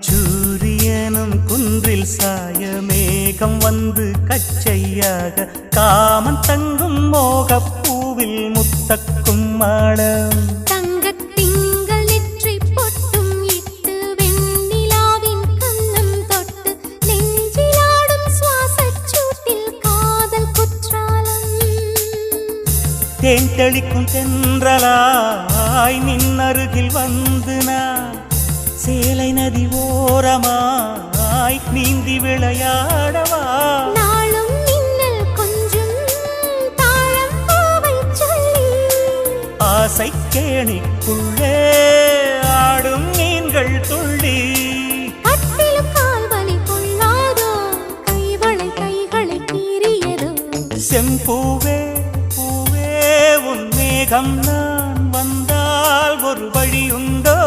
அந்திச்சூரியனும் குன்றில் சாய மேகம் வந்து கச்சையாக காமன் தங்கும் மோகப்பூவில் முத்தக்கும் மாடம் தங்கத்திங்கள் நெற்றி பொட்டும் இட்டு வெண்ணிலாவின் கண்ணம் தொட்டு நெஞ்சிலாடும் சுவாசச் சூட்டில் காதல் குற்றாலம் தேன் தெளிக்கும் தென்றலாய் நின்னருகில் வந்து நான் சேலை நதி ஓரமாய் நீந்தி விளையாடவா நாளும் மின்னல் கொஞ்சம் தாழம் பூவை சொல்லி ஆசை கேணிக்குள்ளே ஆடும் மீன்கள் துள்ளி கட்டிலும் கால்வலி கொள்ளாதோ கைகளை கீறியதோ செம்பூவே பூவே உன் மேகம் நான் வந்தால் ஒரு வழி உண்டோ